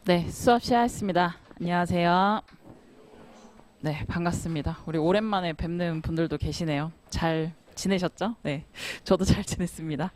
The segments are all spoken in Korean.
네, 수업 시작했습니다. 안녕하세요. 네, 반갑습니다. 우리 오랜만에 뵙는 분들도 계시네요. 잘 지내셨죠? 네, 저도 잘 지냈습니다.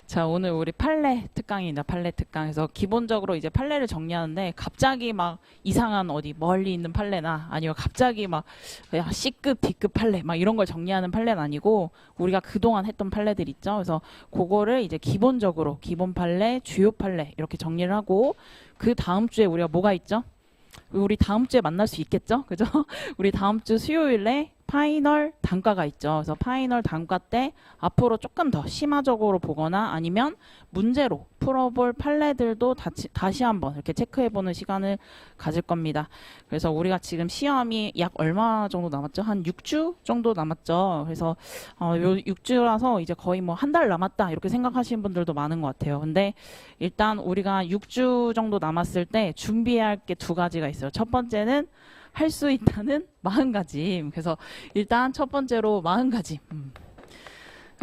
자, 오늘 우리 판례 특강입니다. 판례 특강에서 기본적으로 이제 판례를 정리하는데 갑자기 막 이상한 어디 멀리 있는 판례나 아니면 갑자기 막 그냥 C급, D급 판례 막 이런 걸 정리하는 판례는 아니고 우리가 그동안 했던 판례들 있죠. 그래서 그거를 이제 기본적으로 기본 판례, 주요 판례 이렇게 정리를 하고 그 다음 주에 우리가 뭐가 있죠? 우리 다음 주에 만날 수 있겠죠? 그죠? 우리 다음 주 수요일에 파이널 단과가 있죠. 그래서 파이널 단과 때 앞으로 조금 더 심화적으로 보거나 아니면 문제로 풀어볼 판례들도 다시 한번 이렇게 체크해보는 시간을 가질 겁니다. 그래서 우리가 지금 시험이 약 얼마 정도 남았죠? 한 6주 정도 남았죠. 그래서 요 6주라서 이제 거의 뭐 한 달 남았다 이렇게 생각하시는 분들도 많은 것 같아요. 근데 일단 우리가 6주 정도 남았을 때 준비해야 할 게 두 가지가 있어요. 첫 번째는 할 수 있다는 마음가짐. 그래서 일단 첫 번째로 마음가짐.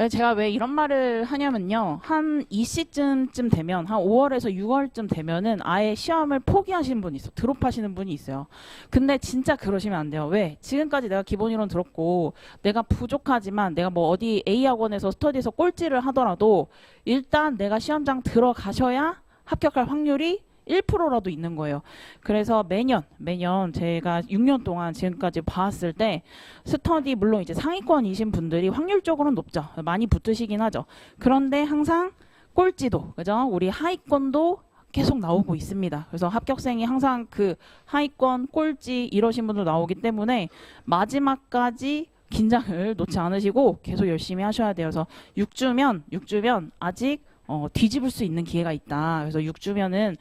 제가 왜 이런 말을 하냐면요. 한 이 시즌쯤 되면 한 5월에서 6월쯤 되면은 아예 시험을 포기하시는 분이 있어. 드롭하시는 분이 있어요. 근데 진짜 그러시면 안 돼요. 왜? 지금까지 내가 기본 이론 들었고 내가 부족하지만 내가 뭐 어디 A 학원에서 스터디에서 꼴찌를 하더라도 일단 내가 시험장 들어가셔야 합격할 확률이 1%라도 있는 거예요. 그래서 매년 제가 6년 동안 지금까지 봤을 때 스터디 물론 이제 상위권이신 분들이 확률적으로는 높죠. 많이 붙으시긴 하죠. 그런데 항상 꼴찌도 그죠? 우리 하위권도 계속 나오고 있습니다. 그래서 합격생이 항상 그 하위권 꼴찌 이러신 분들 나오기 때문에 마지막까지 긴장을 놓지 않으시고 계속 열심히 하셔야 돼요. 그래서 6주면 아직 뒤집을 수 있는 기회가 있다. 그래서 6주면은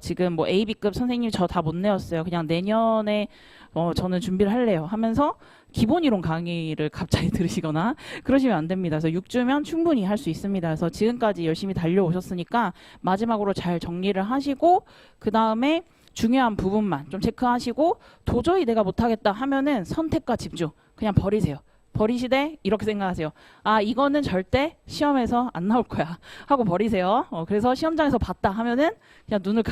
지금 뭐 A, B급 선생님 저 다 못 내었어요. 그냥 내년에 저는 준비를 할래요. 하면서 기본 이론 강의를 갑자기 들으시거나 그러시면 안 됩니다. 그래서 6주면 충분히 할 수 있습니다. 그래서 지금까지 열심히 달려오셨으니까 마지막으로 잘 정리를 하시고 그 다음에 중요한 부분만 좀 체크하시고 도저히 내가 못하겠다 하면은 선택과 집중 그냥 버리세요. 버리시되 이렇게 생각하세요. 아 이거는 절대 시험에서 안 나올 거야 하고 버리세요. 그래서 시험장에서 봤다 하면은 그냥 눈을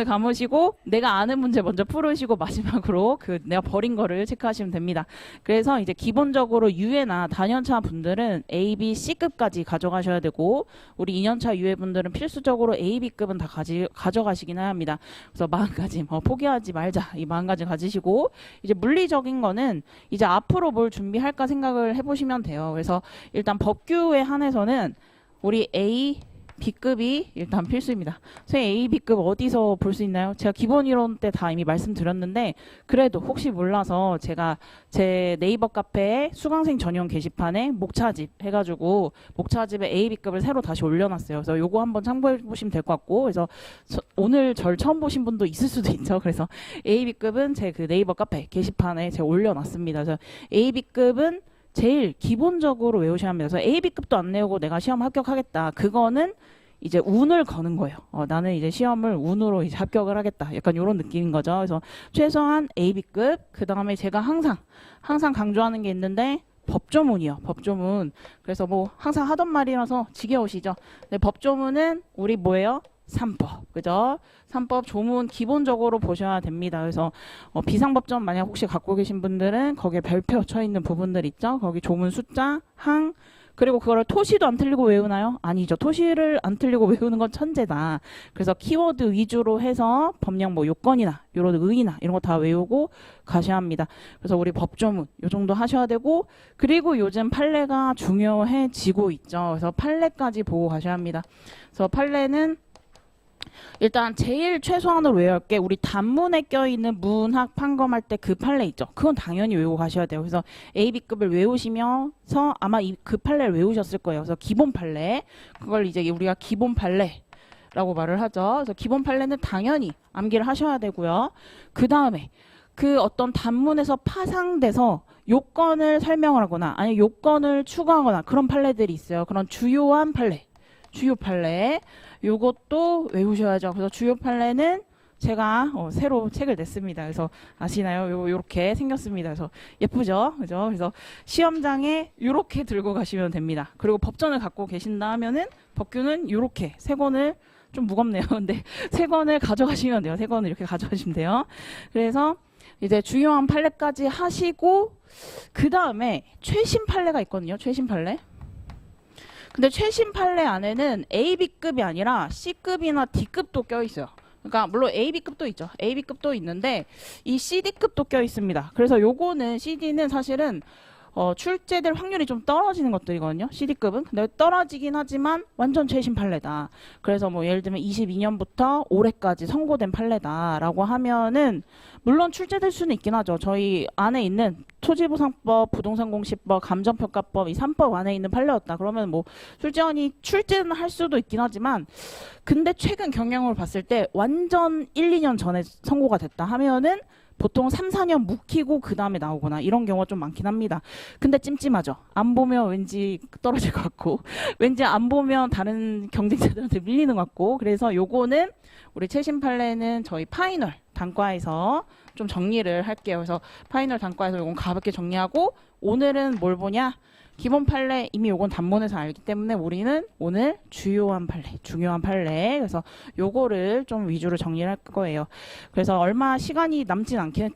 감으시고 내가 아는 문제 먼저 풀으시고 마지막으로 그 내가 버린 거를 체크하시면 됩니다. 그래서 이제 기본적으로 유예나 단연차 분들은 A, B, C급까지 가져가셔야 되고 우리 2년차 유예 분들은 필수적으로 A, B급은 다 가져가시긴 해야 합니다. 그래서 마음가짐 포기하지 말자 이 마음가짐 가지시고 이제 물리적인 거는 이제 앞으로 뭘 준비할까 생각을 해보시면 돼요. 그래서 일단 법규에 한해서는 우리 A, B급이 일단 필수입니다. 선생님 A, B급 어디서 볼 수 있나요? 제가 기본 이론 때 다 이미 말씀드렸는데 그래도 혹시 몰라서 제가 제 네이버 카페에 수강생 전용 게시판에 목차집 해가지고 목차집에 A, B급을 새로 다시 올려놨어요. 그래서 요거 한번 참고해 보시면 될 것 같고 그래서 오늘 절 처음 보신 분도 있을 수도 있죠. 그래서 A, B급은 제 그 네이버 카페 게시판에 제가 올려놨습니다. 그래서 A, B급은 제일 기본적으로 외우셔야 합니다. 그래서 A, B급도 안 내우고 내가 시험 합격하겠다. 그거는 이제 운을 거는 거예요. 나는 이제 시험을 운으로 이제 합격을 하겠다. 약간 이런 느낌인 거죠. 그래서 최소한 A, B급. 그 다음에 제가 항상 강조하는 게 있는데 법조문이요. 법조문. 그래서 뭐 항상 하던 말이라서 지겨우시죠. 근데 법조문은 우리 뭐예요? 3법. 그죠? 3법 조문 기본적으로 보셔야 됩니다. 그래서 비상법전 만약 혹시 갖고 계신 분들은 거기에 별표 쳐 있는 부분들 있죠? 거기 조문 숫자, 항, 그리고 그거를 토시도 안 틀리고 외우나요? 아니죠. 토시를 안 틀리고 외우는 건 천재다. 그래서 키워드 위주로 해서 법령 뭐 요건이나 이런 의의나 이런 거 다 외우고 가셔야 합니다. 그래서 우리 법조문 요 정도 하셔야 되고 그리고 요즘 판례가 중요해지고 있죠. 그래서 판례까지 보고 가셔야 합니다. 그래서 판례는 일단 제일 최소한으로 외워야 할 게 우리 단문에 껴있는 문학 판검할 때 그 판례 있죠. 그건 당연히 외우고 가셔야 돼요. 그래서 A, B급을 외우시면서 아마 그 판례를 외우셨을 거예요. 그래서 기본 판례 그걸 이제 우리가 기본 판례라고 말을 하죠. 그래서 기본 판례는 당연히 암기를 하셔야 되고요. 그 다음에 그 어떤 단문에서 파상돼서 요건을 설명을 하거나 아니면 요건을 추가하거나 그런 판례들이 있어요. 그런 주요한 판례 주요 판례 요것도 외우셔야죠. 그래서 주요 판례는 제가 새로 책을 냈습니다. 그래서 아시나요? 요렇게 생겼습니다. 그래서 예쁘죠? 그죠? 그래서 시험장에 요렇게 들고 가시면 됩니다. 그리고 법전을 갖고 계신다 하면은 법규는 요렇게 세 권을 좀 무겁네요. 근데 세 권을 가져가시면 돼요. 세 권을 이렇게 가져가시면 돼요. 그래서 이제 중요한 판례까지 하시고 그 다음에 최신 판례가 있거든요. 최신 판례. 근데 최신 판례 안에는 A, B급이 아니라 C급이나 D급도 껴있어요. 그러니까 물론 A, B급도 있죠. A, B급도 있는데 이 CD급도 껴 있습니다. 그래서 요거는 CD는 사실은 출제될 확률이 좀 떨어지는 것들이거든요. CD급은. 근데 떨어지긴 하지만 완전 최신 판례다. 그래서 뭐 예를 들면 22년부터 올해까지 선고된 판례다라고 하면은 물론 출제될 수는 있긴 하죠. 저희 안에 있는 토지보상법, 부동산공시법, 감정평가법 이 3법 안에 있는 판례였다. 그러면 뭐 출제는 할 수도 있긴 하지만 근데 최근 경향으로 봤을 때 완전 1, 2년 전에 선고가 됐다 하면은 보통 3, 4년 묵히고 그 다음에 나오거나 이런 경우가 좀 많긴 합니다. 근데 찜찜하죠. 안 보면 왠지 떨어질 것 같고 왠지 안 보면 다른 경쟁자들한테 밀리는 것 같고 그래서 요거는 우리 최신 판례는 저희 파이널 단과에서 좀 정리를 할게요. 그래서 파이널 단과에서 요건 가볍게 정리하고 오늘은 뭘 보냐? 기본 판례 이미 요건 단문에서 알기 때문에 우리는 오늘 주요한 판례, 중요한 판례 그래서 요거를 좀 위주로 정리를 할 거예요. 그래서 얼마 시간이 남진 않긴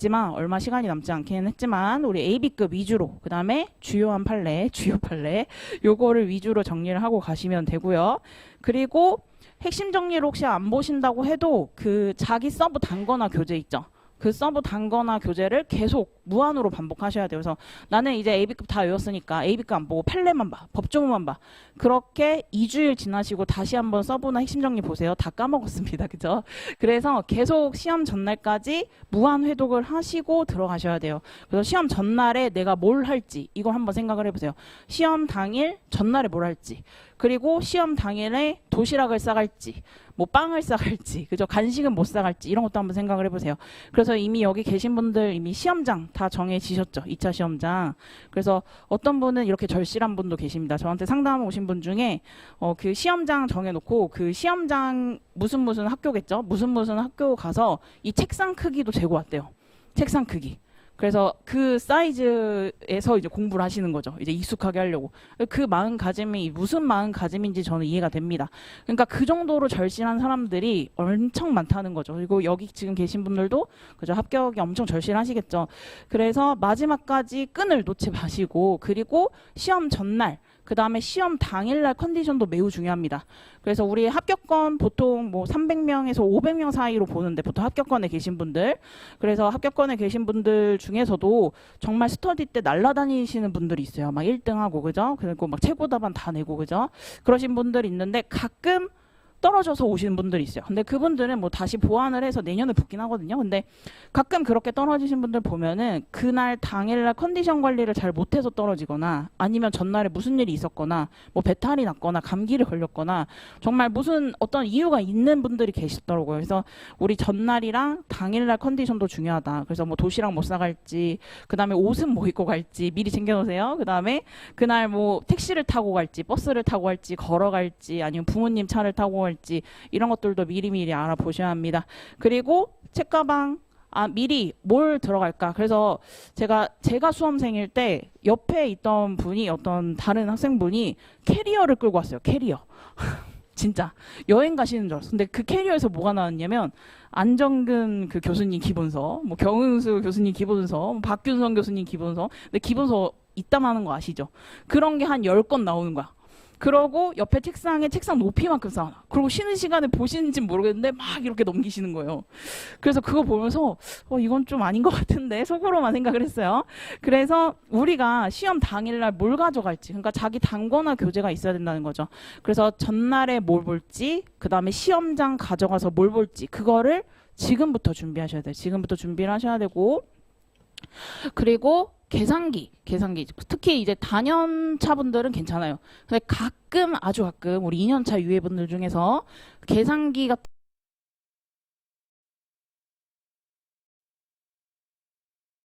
했지만 우리 AB급 위주로 그 다음에 주요한 판례, 주요 판례 요거를 위주로 정리를 하고 가시면 되고요. 그리고 핵심 정리를 혹시 안 보신다고 해도 그 자기 서브 단거나 교재 있죠. 그 서브 단거나 교재를 계속 무한으로 반복하셔야 돼요. 그래서 나는 이제 AB급 다 외웠으니까 AB급 안 보고 판례만 봐. 법조문만 봐. 그렇게 2주일 지나시고 다시 한번 서브나 핵심 정리 보세요. 다 까먹었습니다. 그죠? 그래서 계속 시험 전날까지 무한 회독을 하시고 들어가셔야 돼요. 그래서 시험 전날에 내가 뭘 할지 이걸 한번 생각을 해보세요. 시험 당일 전날에 뭘 할지 그리고 시험 당일에 도시락을 싸갈지 뭐 빵을 싸갈지 그죠? 간식은 못 싸갈지 이런 것도 한번 생각을 해보세요. 그래서 이미 여기 계신 분들 이미 시험장 다 정해지셨죠. 2차 시험장. 그래서 어떤 분은 이렇게 절실한 분도 계십니다. 저한테 상담 오신 분 중에 그 시험장 정해놓고 그 시험장 무슨 학교겠죠? 무슨 학교 가서 이 책상 크기도 재고 왔대요. 책상 크기. 그래서 그 사이즈에서 이제 공부를 하시는 거죠. 이제 익숙하게 하려고. 그 마음가짐이 무슨 마음가짐인지 저는 이해가 됩니다. 그러니까 그 정도로 절실한 사람들이 엄청 많다는 거죠. 그리고 여기 지금 계신 분들도 그죠 합격이 엄청 절실하시겠죠. 그래서 마지막까지 끈을 놓지 마시고 그리고 시험 전날 그 다음에 시험 당일날 컨디션도 매우 중요합니다. 그래서 우리 합격권 보통 뭐 300명에서 500명 사이로 보는데 보통 합격권에 계신 분들 그래서 합격권에 계신 분들 중에서도 정말 스터디 때 날라다니시는 분들이 있어요. 막 1등하고 그죠? 그리고 막 최고 답안 다 내고 그죠? 그러신 분들이 있는데 가끔 떨어져서 오시는 분들이 있어요. 근데 그분들은 뭐 다시 보완을 해서 내년에 붙긴 하거든요. 근데 가끔 그렇게 떨어지신 분들 보면은 그날 당일날 컨디션 관리를 잘 못해서 떨어지거나 아니면 전날에 무슨 일이 있었거나 뭐 배탈이 났거나 감기를 걸렸거나 정말 무슨 어떤 이유가 있는 분들이 계시더라고요. 그래서 우리 전날이랑 당일날 컨디션도 중요하다. 그래서 뭐 도시락 못 싸갈지 그다음에 옷은 뭐 입고 갈지 미리 챙겨놓으세요. 그다음에 그날 뭐 택시를 타고 갈지 버스를 타고 갈지 걸어갈지 아니면 부모님 차를 타고 갈지 이런 것들도 미리미리 알아보셔야 합니다. 그리고 책가방 미리 뭘 들어갈까? 그래서 제가 수험생일 때 옆에 있던 분이 어떤 다른 학생분이 캐리어를 끌고 왔어요. 캐리어. 진짜 여행 가시는 줄 알았어. 근데 그 캐리어에서 뭐가 나왔냐면 안정근 그 교수님 기본서, 뭐 경은수 교수님 기본서, 뭐 박균성 교수님 기본서. 근데 기본서 이따만한 거 아시죠? 그런 게 한 10건 나오는 거야. 그러고 옆에 책상에 책상 높이만큼 쌓아놔. 그리고 쉬는 시간에 보시는지 모르겠는데 막 이렇게 넘기시는 거예요. 그래서 그거 보면서 이건 좀 아닌 것 같은데 속으로만 생각을 했어요. 그래서 우리가 시험 당일날 뭘 가져갈지 그러니까 자기 단거나 교재가 있어야 된다는 거죠. 그래서 전날에 뭘 볼지 그 다음에 시험장 가져가서 뭘 볼지 그거를 지금부터 준비하셔야 돼요. 지금부터 준비를 하셔야 되고 그리고 계산기 특히 이제 단연차 분들은 괜찮아요. 근데 가끔 아주 가끔 우리 2년차 유예분들 중에서 계산기 같은